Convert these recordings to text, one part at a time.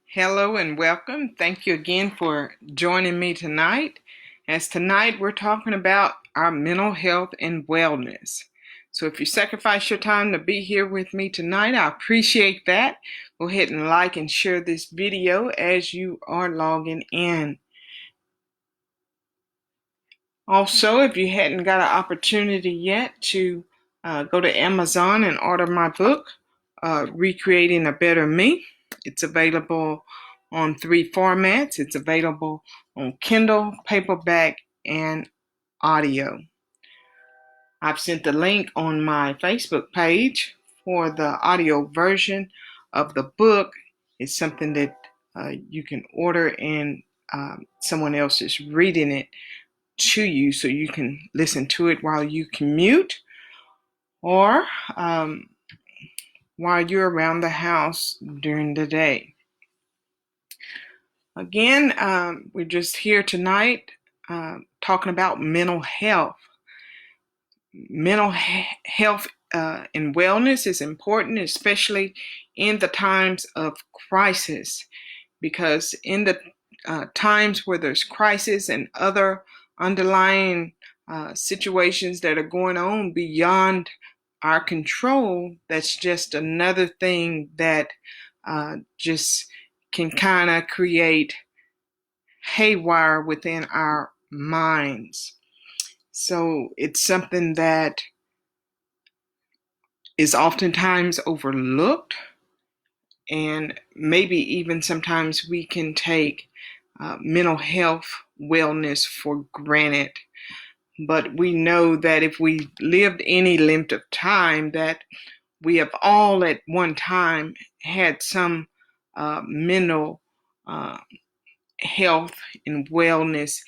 Hello and welcome. Thank you again for joining me tonight. As tonight we're talking about our mental health and wellness. So if you sacrifice your time to be here with me tonight, I appreciate that. Go ahead and like and share this video as you are logging in. Also, if you hadn't got an opportunity yet to go to Amazon and order my book, Recreating a Better Me. It's available on 3 formats. It's available on Kindle, paperback, and audio. I've sent the link on my Facebook page for the audio version of the book. It's something that you can order and someone else is reading it to you so you can listen to it while you commute or while you're around the house during the day. Again, we're just here tonight talking about mental health. Mental health and wellness is important, especially in the times of crisis, because in the times where there's crisis and other underlying situations that are going on beyond our control, that's just another thing that just can kind of create haywire within our minds. So it's something that is oftentimes overlooked, and maybe even sometimes we can take mental health wellness for granted. But we know that if we lived any length of time, that we have all at one time had some mental health and wellness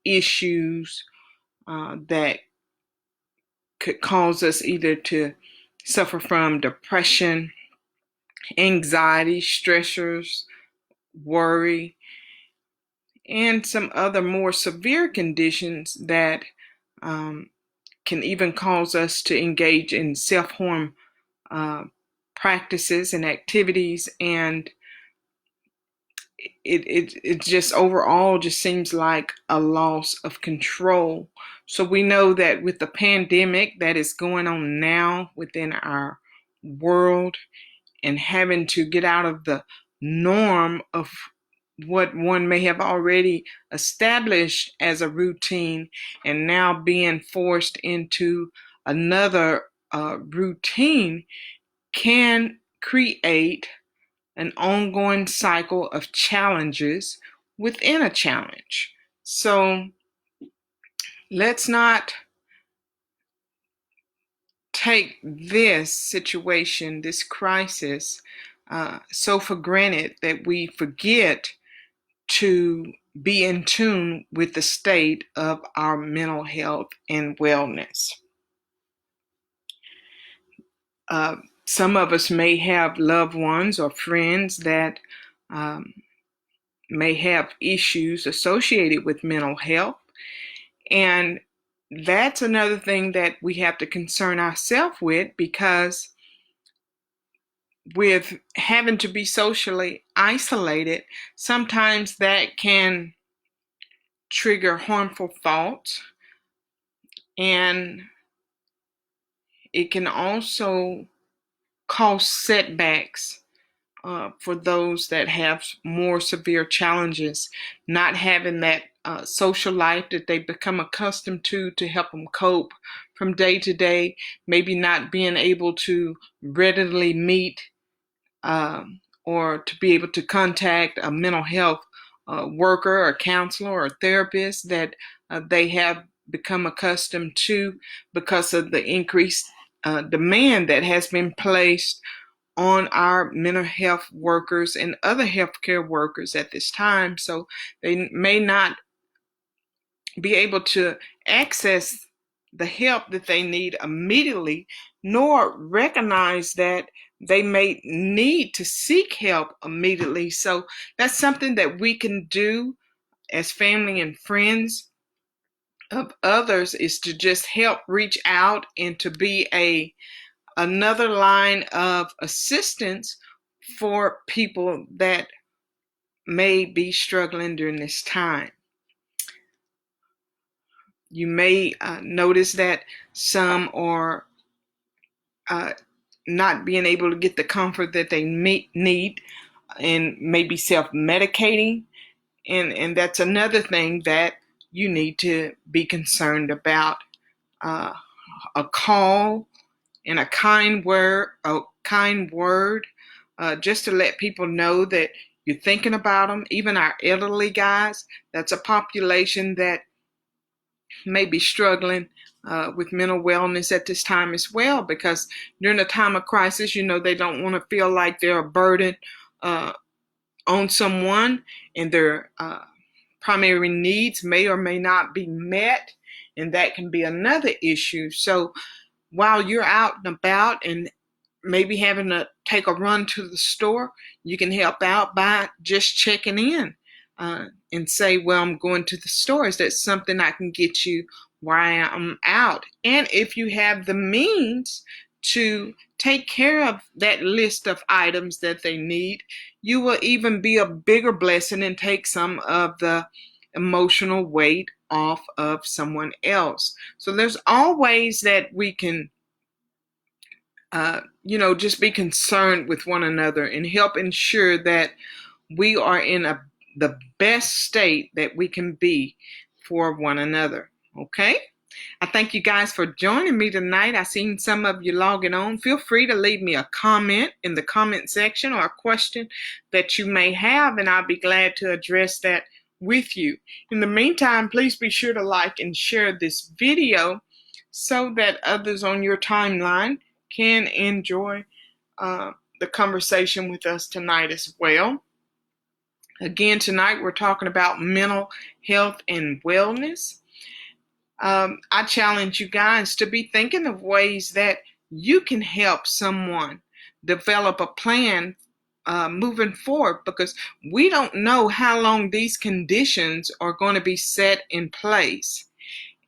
issues that could cause us either to suffer from depression, anxiety, stressors, worry, and some other more severe conditions that can even cause us to engage in self-harm practices and activities, and it just overall just seems like a loss of control. So we know that with the pandemic that is going on now within our world, and having to get out of the norm of what one may have already established as a routine, and now being forced into another routine, can create an ongoing cycle of challenges within a challenge. So let's not take this situation, this crisis, so for granted that we forget to be in tune with the state of our mental health and wellness. Some of us may have loved ones or friends that may have issues associated with mental health, and that's another thing that we have to concern ourselves with, because with having to be socially isolated, sometimes that can trigger harmful thoughts, and it can also cause setbacks for those that have more severe challenges, not having that social life that they become accustomed to help them cope from day to day, maybe not being able to readily meet or to be able to contact a mental health worker or counselor or therapist that they have become accustomed to because of the increased demand that has been placed on our mental health workers and other healthcare workers at this time. So they may not be able to access the help that they need immediately, nor recognize that they may need to seek help immediately. So that's something that we can do as family and friends of others, is to just help reach out and to be another line of assistance for people that may be struggling during this time. You may notice that some are not being able to get the comfort that they need and maybe self-medicating. And that's another thing that you need to be concerned about. A call and a kind word, just to let people know that you're thinking about them. Even our elderly guys, that's a population that may be struggling with mental wellness at this time as well, because during a time of crisis, they don't want to feel like they're a burden on someone, and their primary needs may or may not be met, and that can be another issue. So while you're out and about and maybe having to take a run to the store, you can help out by just checking in and say, well, I'm going to the store. Is that something I can get you while I'm out? And if you have the means to take care of that list of items that they need, you will even be a bigger blessing and take some of the emotional weight off of someone else. So there's always that we can just be concerned with one another and help ensure that we are in the best state that we can be for one another. Okay? I thank you guys for joining me tonight. I seen some of you logging on. Feel free to leave me a comment in the comment section or a question that you may have, and I'll be glad to address that with you. In the meantime, please be sure to like and share this video so that others on your timeline can enjoy the conversation with us tonight as well. Again, tonight we're talking about mental health and wellness. I challenge you guys to be thinking of ways that you can help someone develop a plan moving forward, because we don't know how long these conditions are going to be set in place.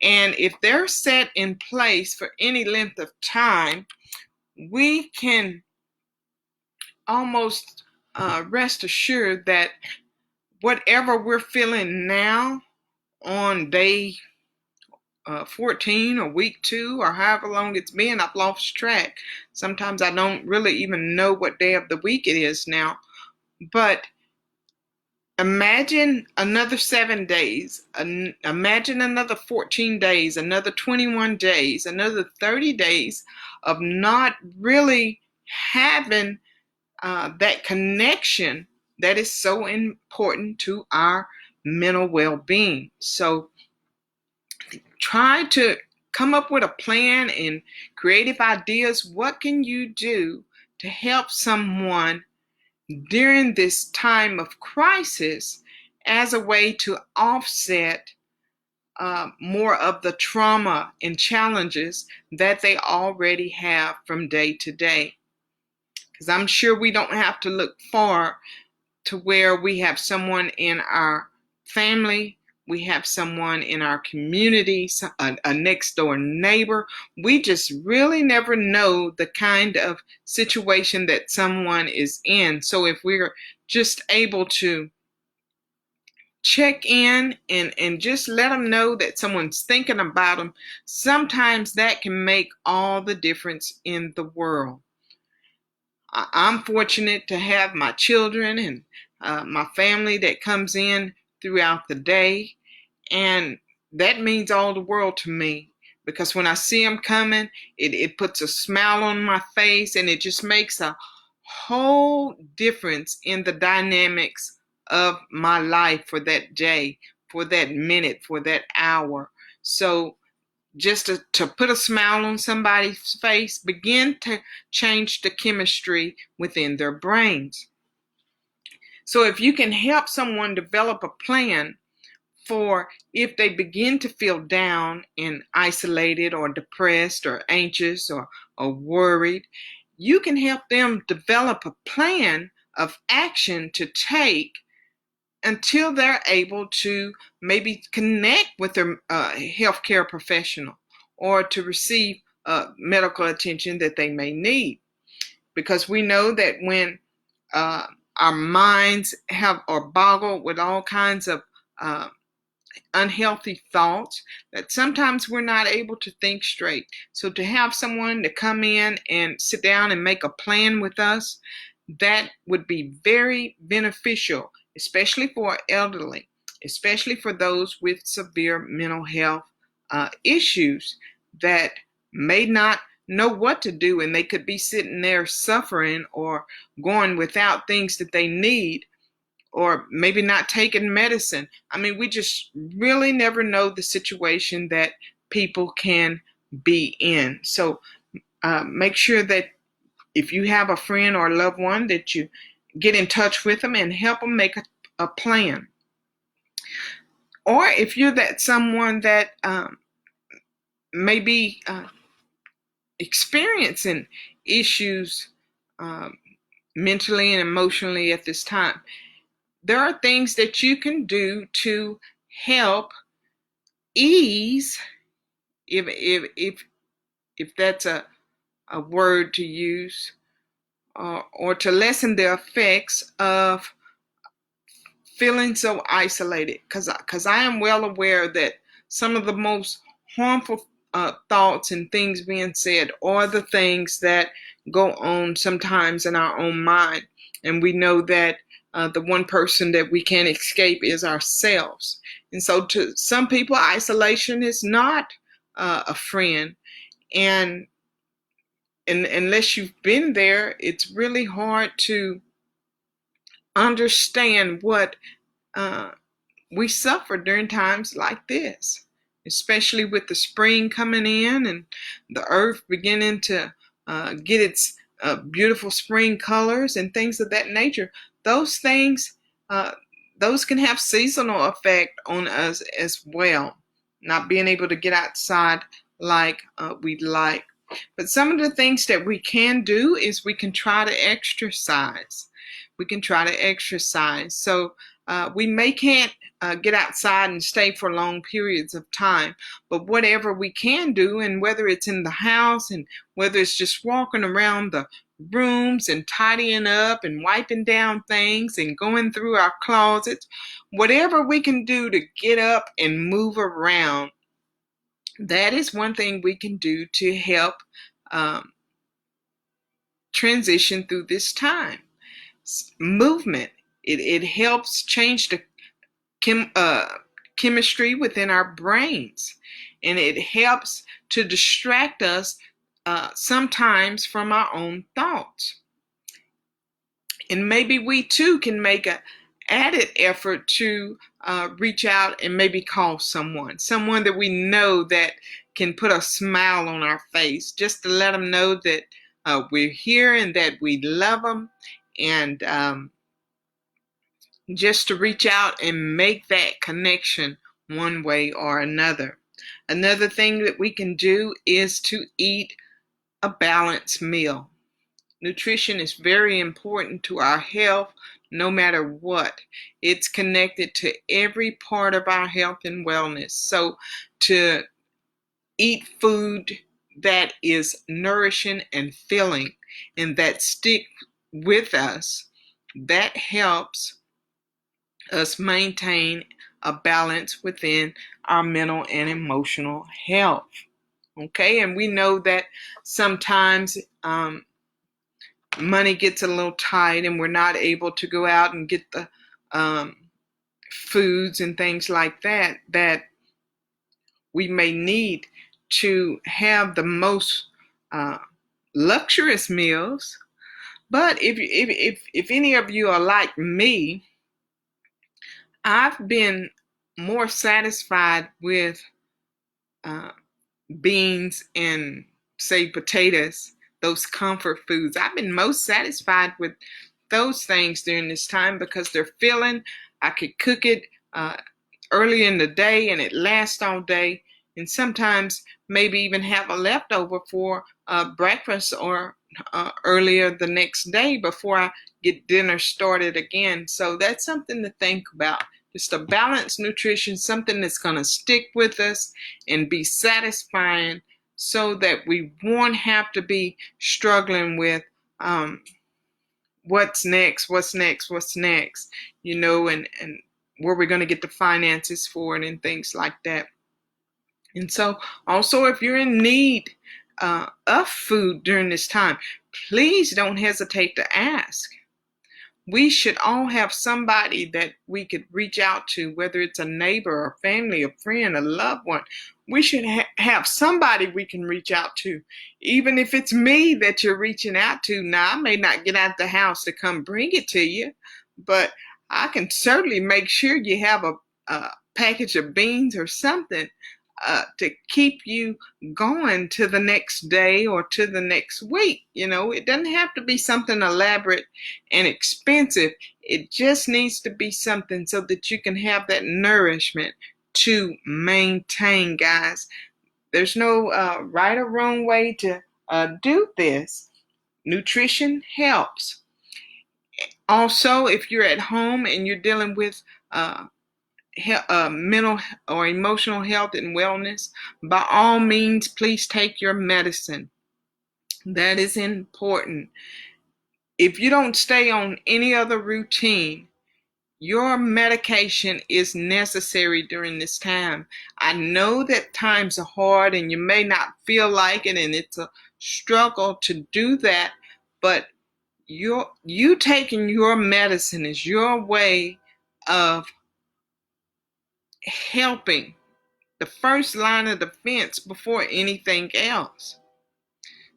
And if they're set in place for any length of time, we can almost rest assured that whatever we're feeling now on day 14 or week 2 or however long it's been, I've lost track. Sometimes I don't really even know what day of the week it is now. But imagine another 7 days, imagine another 14 days, another 21 days, another 30 days of not really having that connection that is so important to our mental well-being. So try to come up with a plan and creative ideas. What can you do to help someone during this time of crisis as a way to offset more of the trauma and challenges that they already have from day to day? Because I'm sure we don't have to look far to where we have someone in our family, we have someone in our community, a next door neighbor. We just really never know the kind of situation that someone is in. So if we're just able to check in and just let them know that someone's thinking about them, sometimes that can make all the difference in the world. I'm fortunate to have my children and my family that comes in throughout the day, and that means all the world to me, because when I see them coming, it puts a smile on my face, and it just makes a whole difference in the dynamics of my life for that day, for that minute, for that hour. So just to put a smile on somebody's face, begin to change the chemistry within their brains. So if you can help someone develop a plan for if they begin to feel down and isolated or depressed or anxious or worried, you can help them develop a plan of action to take until they're able to maybe connect with their healthcare professional or to receive medical attention that they may need. Because we know that when our minds are boggled with all kinds of uh, unhealthy thoughts that sometimes we're not able to think straight. So to have someone to come in and sit down and make a plan with us, that would be very beneficial, especially for elderly, especially for those with severe mental health issues that may not know what to do, and they could be sitting there suffering or going without things that they need, or maybe not taking medicine. I mean, we just really never know the situation that people can be in. So make sure that if you have a friend or a loved one, that you get in touch with them and help them make a plan. Or if you're that someone that may be experiencing issues um, mentally and emotionally at this time, there are things that you can do to help ease, if that's a word to use, or to lessen the effects of feeling so isolated. Because I am well aware that some of the most harmful thoughts and things being said are the things that go on sometimes in our own mind. And we know that the one person that we can't escape is ourselves. And so to some people, isolation is not a friend. And unless you've been there, it's really hard to understand what uh, we suffer during times like this, especially with the spring coming in and the earth beginning to get its beautiful spring colors and things of that nature. Those things, uh, those can have seasonal effect on us as well, not being able to get outside like we'd like. But some of the things that we can do is we can try to exercise. We can try to exercise. So we may can't get outside and stay for long periods of time, but whatever we can do, and whether it's in the house and whether it's just walking around the rooms and tidying up and wiping down things and going through our closets, whatever we can do to get up and move around, that is one thing we can do to help um, transition through this time. Movement, it helps change the chemistry within our brains, and it helps to distract us sometimes from our own thoughts. And maybe we too can make an added effort to reach out and maybe call someone that we know that can put a smile on our face, just to let them know that we're here and that we love them, and just to reach out and make that connection one way or another. Another thing that we can do is to eat a balanced meal. Nutrition is very important to our health, no matter what. It's connected to every part of our health and wellness. So to eat food that is nourishing and filling and that stick with us, that helps us maintain a balance within our mental and emotional health. Okay, and we know that sometimes money gets a little tight and we're not able to go out and get the foods and things like that we may need to have the most luxurious meals. But if any of you are like me, I've been more satisfied with uh, beans and, say, potatoes, those comfort foods. I've been most satisfied with those things during this time because they're filling. I could cook it early in the day and it lasts all day, and sometimes maybe even have a leftover for breakfast or earlier the next day before I get dinner started again. So that's something to think about. Just a balanced nutrition, something that's going to stick with us and be satisfying, so that we won't have to be struggling with what's next, and where we're going to get the finances for it and things like that. And so also, if you're in need of food during this time, please don't hesitate to ask. We should all have somebody that we could reach out to, whether it's a neighbor, a family, a friend, a loved one. We should have somebody we can reach out to, even if it's me that you're reaching out to. Now, I may not get out the house to come bring it to you, but I can certainly make sure you have a package of beans or something to keep you going to the next day or to the next week. It doesn't have to be something elaborate and expensive. It just needs to be something so that you can have that nourishment to maintain, guys. There's no right or wrong way to do this. Nutrition helps. Also, if you're at home and you're dealing with mental or emotional health and wellness, by all means, please take your medicine. That is important. If you don't stay on any other routine, your medication is necessary during this time. I know that times are hard and you may not feel like it, and it's a struggle to do that, but you taking your medicine is your way of helping, the first line of defense before anything else.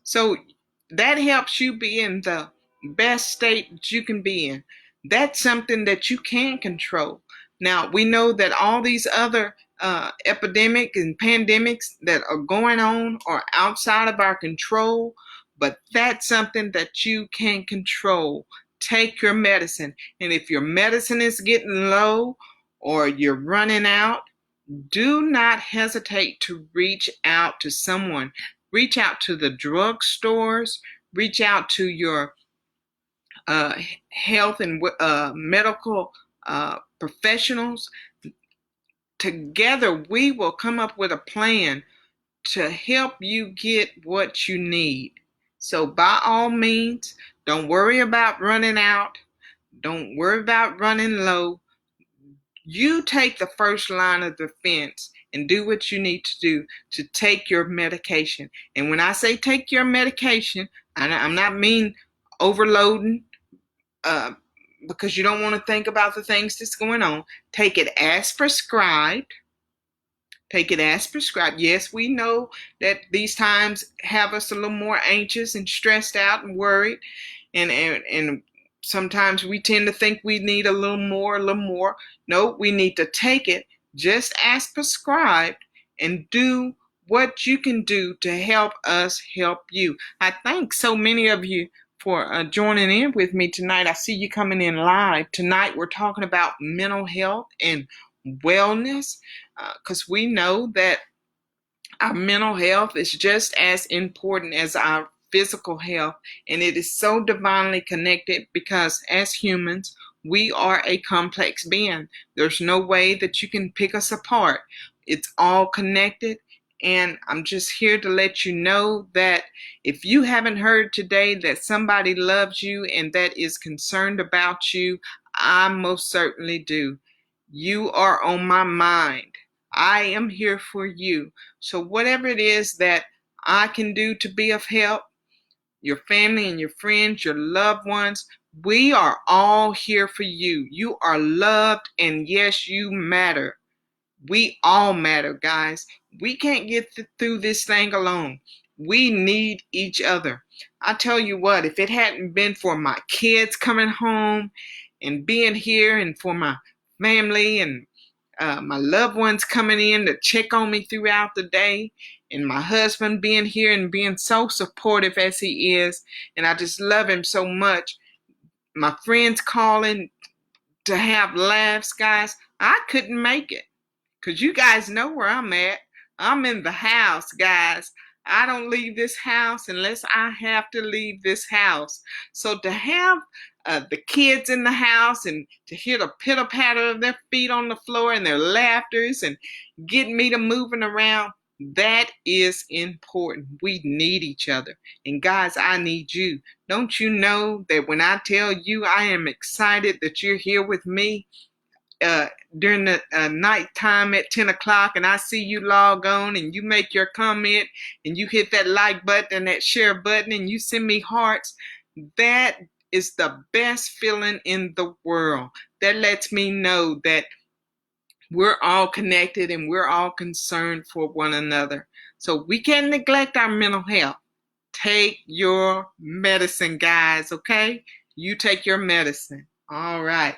So that helps you be in the best state that you can be in. That's something that you can control. Now, we know that all these other epidemics and pandemics that are going on are outside of our control, but that's something that you can control. Take your medicine. And if your medicine is getting low or you're running out, do not hesitate to reach out to someone. Reach out to the drugstores. Reach out to your health and medical professionals. Together, we will come up with a plan to help you get what you need. So by all means, don't worry about running out. Don't worry about running low. You take the first line of defense and do what you need to do to take your medication. And when I say take your medication, I'm not mean overloading because you don't want to think about the things that's going on. Take it as prescribed. Take it as prescribed. Yes, we know that these times have us a little more anxious and stressed out and worried. And sometimes we tend to think we need a little more. No, we need to take it just as prescribed and do what you can do to help us help you. I thank so many of you for joining in with me tonight. I see you coming in live. Tonight we're talking about mental health and wellness because we know that our mental health is just as important as our physical health, and it is so divinely connected because as humans, we are a complex being. There's no way that you can pick us apart. It's all connected, and I'm just here to let you know that if you haven't heard today that somebody loves you and that is concerned about you, I most certainly do. You are on my mind. I am here for you. So whatever it is that I can do to be of help, your family and your friends, your loved ones, we are all here for you. You are loved, and yes, you matter. We all matter, guys. We can't get through this thing alone. We need each other. I tell you what, if it hadn't been for my kids coming home and being here, and for my family and my loved ones coming in to check on me throughout the day, and my husband being here and being so supportive as he is, and I just love him so much. My friends calling to have laughs, guys. I couldn't make it because you guys know where I'm at. I'm in the house, guys. I don't leave this house unless I have to leave this house. So to have the kids in the house and to hear the pitter patter of their feet on the floor and their laughters and getting me to moving around, That is important. We need each other. And guys, I need you. Don't you know that when I tell you I am excited that you're here with me uh, during the nighttime at 10 o'clock and I see you log on and you make your comment and you hit that like button and that share button and you send me hearts, that is the best feeling in the world. That lets me know that we're all connected and we're all concerned for one another. So we can't neglect our mental health. Take your medicine, guys, okay? You take your medicine. All right.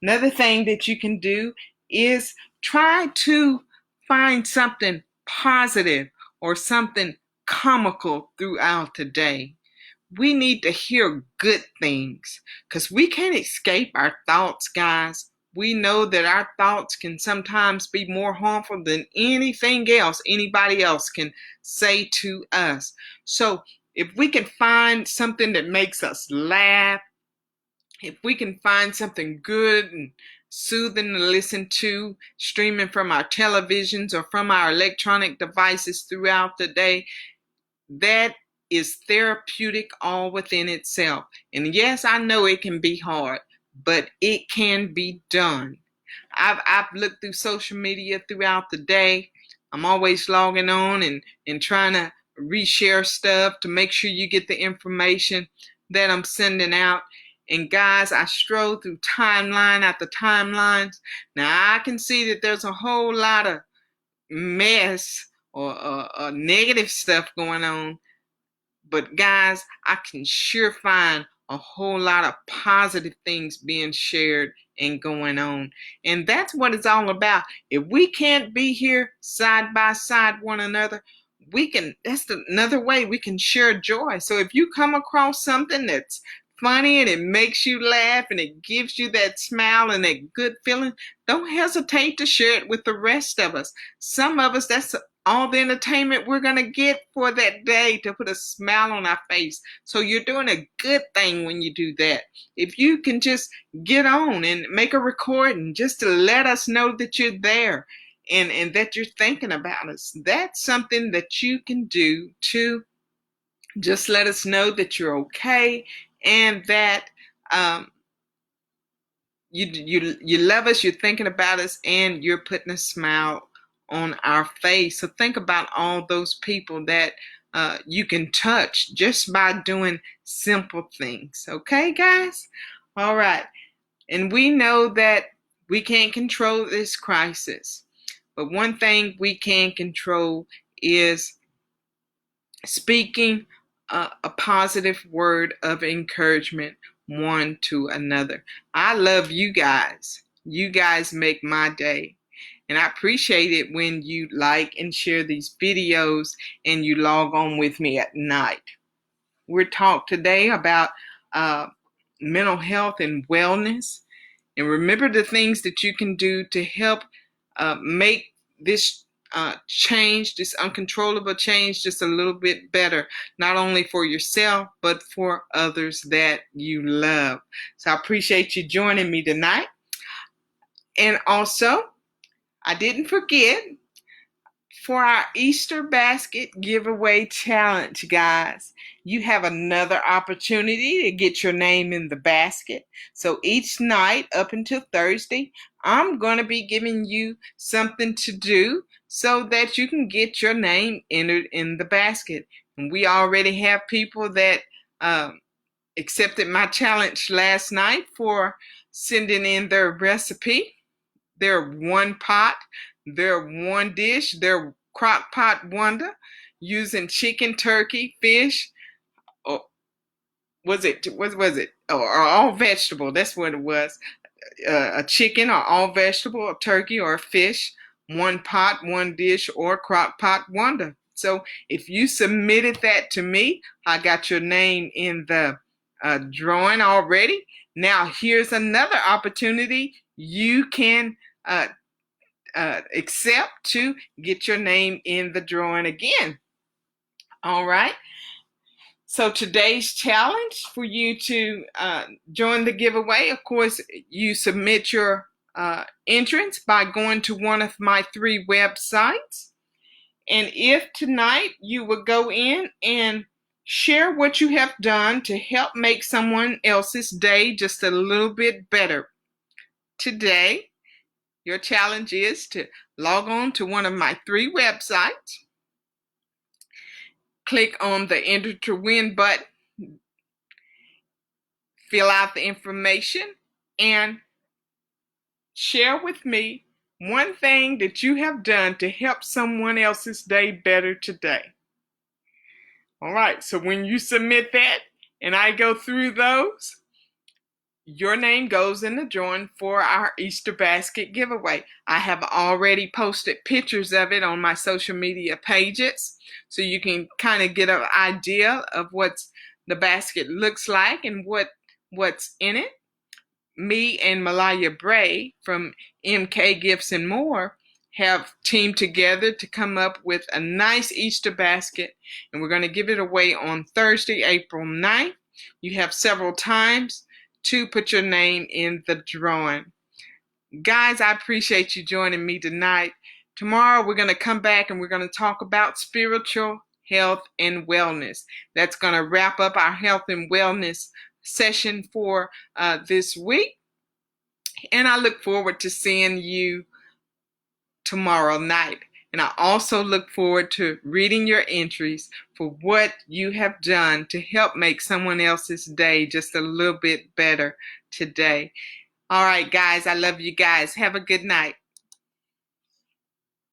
Another thing that you can do is try to find something positive or something comical throughout the day. We need to hear good things because we can't escape our thoughts, guys. We know that our thoughts can sometimes be more harmful than anything else anybody else can say to us. So if we can find something that makes us laugh, if we can find something good and soothing to listen to, streaming from our televisions or from our electronic devices throughout the day, that is therapeutic all within itself. And yes, I know it can be hard, but it can be done. I've looked through social media throughout the day. I'm always logging on and trying to reshare stuff to make sure you get the information that I'm sending out. And guys, I stroll through timeline after timelines. Now I can see that there's a whole lot of mess or negative stuff going on. But guys, I can sure find a whole lot of positive things being shared and going on. And that's what it's all about. If we can't be here side by side one another, that's another way we can share joy. So if you come across something that's funny and it makes you laugh and it gives you that smile and that good feeling, don't hesitate to share it with the rest of us. Some of us, that's all the entertainment we're going to get for that day to put a smile on our face. So you're doing a good thing when you do that. If you can just get on and make a recording just to let us know that you're there and that you're thinking about us, that's something that you can do to just let us know that you're okay and that you love us, you're thinking about us, and you're putting a smile on our face. So think about all those people that you can touch just by doing simple things. Okay, guys? All right. And we know that we can't control this crisis, but one thing we can control is speaking a positive word of encouragement one to another. I love you guys. You guys make my day. And I appreciate it when you like and share these videos and you log on with me at night. We're talking today about mental health and wellness. And remember the things that you can do to help make this change, this uncontrollable change, just a little bit better, not only for yourself, but for others that you love. So I appreciate you joining me tonight. And also, I didn't forget, for our Easter basket giveaway challenge, guys, you have another opportunity to get your name in the basket. So each night up until Thursday, I'm going to be giving you something to do so that you can get your name entered in the basket. And we already have people that accepted my challenge last night for sending in their recipe. They're one pot, they're one dish, they're crock pot wonder using chicken, turkey, fish, or what was it? Or all vegetable. That's what it was. A chicken or all vegetable, a turkey or a fish, one pot, one dish, or crock pot wonder. So if you submitted that to me, I got your name in the drawing already. Now here's another opportunity. You can accept to get your name in the drawing again. All right. So today's challenge for you to join the giveaway, of course, you submit your entrance by going to one of my 3 websites. And if tonight you would go in and share what you have done to help make someone else's day just a little bit better. Today, your challenge is to log on to one of my 3 websites, click on the Enter to Win button, fill out the information, and share with me one thing that you have done to help someone else's day better today. All right, so when you submit that and I go through those, your name goes in the drawing for our Easter basket giveaway. I have already posted pictures of it on my social media pages, so you can kind of get an idea of what the basket looks like and what's in it. Me and Malaya Bray from MK Gifts and More have teamed together to come up with a nice Easter basket, and we're going to give it away on Thursday, April 9th. You have several times to put your name in the drawing. Guys, I appreciate you joining me tonight. Tomorrow we're going to come back and we're going to talk about spiritual health and wellness. That's going to wrap up our health and wellness session for this week. And I look forward to seeing you tomorrow night. And I also look forward to reading your entries for what you have done to help make someone else's day just a little bit better today. All right, guys, I love you guys. Have a good night.